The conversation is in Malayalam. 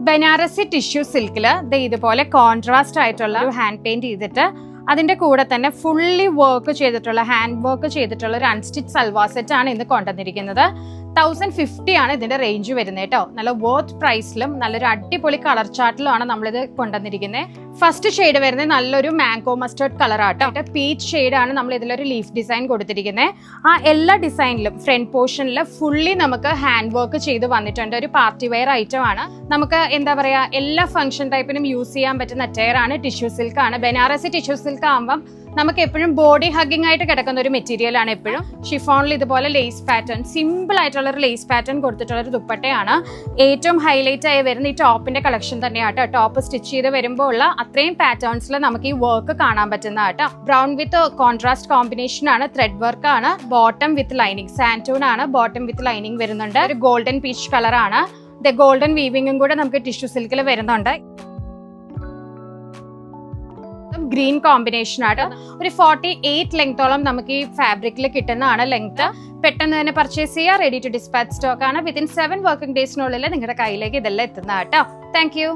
ബനാറസി ടിഷ്യൂ സിൽക്കിൽ ഇതുപോലെ കോൺട്രാസ്റ്റ് ആയിട്ടുള്ള ഒരു ഹാൻഡ് പെയിന്റ് ചെയ്തിട്ട് അതിന്റെ കൂടെ തന്നെ ഫുള്ളി വർക്ക് ചെയ്തിട്ടുള്ള ഹാൻഡ് വർക്ക് ചെയ്തിട്ടുള്ള ഒരു അൺസ്റ്റിച്ച് സൽവാർ സെറ്റ് ആണ് ഇന്ന് കൊണ്ടുവന്നിരിക്കുന്നത്. 1050 ആണ് ഇതിന്റെ റേഞ്ച് വരുന്നത് കേട്ടോ. നല്ല വർത്ത് പ്രൈസിലും നല്ലൊരു അടിപൊളി കളർ ചാർട്ടിലുമാണ് നമ്മളിത് കൊണ്ടുവന്നിരിക്കുന്നത്. ഫസ്റ്റ് ഷെയ്ഡ് വരുന്നത് നല്ലൊരു മാംഗോ മസ്റ്റേർഡ് കളർ ആട്ടോ. പീച്ച് ഷെയ്ഡ് ആണ് നമ്മൾ ഇതിലൊരു ലീഫ് ഡിസൈൻ കൊടുത്തിരിക്കുന്നത്. ആ എല്ലാ ഡിസൈനിലും ഫ്രണ്ട് പോർഷനിൽ ഫുള്ളി നമുക്ക് ഹാൻഡ് വർക്ക് ചെയ്ത് വന്നിട്ടുണ്ട്. ഒരു പാർട്ടി വെയർ ഐറ്റം ആണ്. നമുക്ക് എന്താ പറയാ, എല്ലാ ഫംഗ്ഷൻ ടൈപ്പിനും യൂസ് ചെയ്യാൻ പറ്റുന്ന അറ്റയർ ആണ്. ടിഷ്യൂ സിൽക്ക് ആണ്. ബനാറസി ടിഷ്യൂ സിൽക്ക് ആകുമ്പം നമുക്ക് എപ്പോഴും ബോഡി ഹഗ്ഗിംഗ് ആയിട്ട് കിടക്കുന്ന ഒരു മെറ്റീരിയൽ ആണ്. എപ്പോഴും ഷിഫോണിൽ ഇതുപോലെ ലേസ് പാറ്റേൺ, സിമ്പിൾ ആയിട്ടുള്ള ഒരു ലേസ് പാറ്റേൺ കൊടുത്തിട്ടുള്ള ഒരു ദുപ്പട്ടയാണ്. ഏറ്റവും ഹൈലൈറ്റ് ആയി വരുന്ന ഈ ടോപ്പിന്റെ കളക്ഷൻ തന്നെയാട്ടോ. ടോപ്പ് സ്റ്റിച്ച് ചെയ്ത് വരുമ്പോൾ ഉള്ള അത്രയും പാറ്റേൺസിൽ നമുക്ക് ഈ വർക്ക് കാണാൻ പറ്റുന്ന കേട്ടോ. ബ്രൗൺ വിത്ത് കോൺട്രാസ്റ്റ് കോമ്പിനേഷൻ ആണ്. ത്രെഡ് വർക്ക് ആണ്. ബോട്ടം വിത്ത് ലൈനിങ്, സാൻറ്റൂൺ ആണ്. ബോട്ടം വിത്ത് ലൈനിങ് വരുന്നുണ്ട്. ഒരു ഗോൾഡൻ പീച്ച് കളർ ആണ്. ഗോൾഡൻ വീവിംഗും കൂടെ നമുക്ക് ടിഷ്യൂ സിൽക്കിൽ വരുന്നുണ്ട്. ഗ്രീൻ കോമ്പിനേഷൻ ആണ്. ഒരു 48 ലെങ്തോളം നമുക്ക് ഈ ഫാബ്രിക്കിൽ കിട്ടുന്നതാണ് ലെങ്ത്. പെട്ടെന്ന് തന്നെ പർച്ചേസ് ചെയ്യുക. റെഡി ടു ഡിസ്പാച്ച് സ്റ്റോക്ക് ആണ്. വിത്തിൻ 7 വർക്കിംഗ് ഡേയ്സിനുള്ളിൽ നിങ്ങളുടെ കയ്യിലേക്ക് ഇതെല്ലാം എത്തുന്ന കേട്ടോ. Thank you.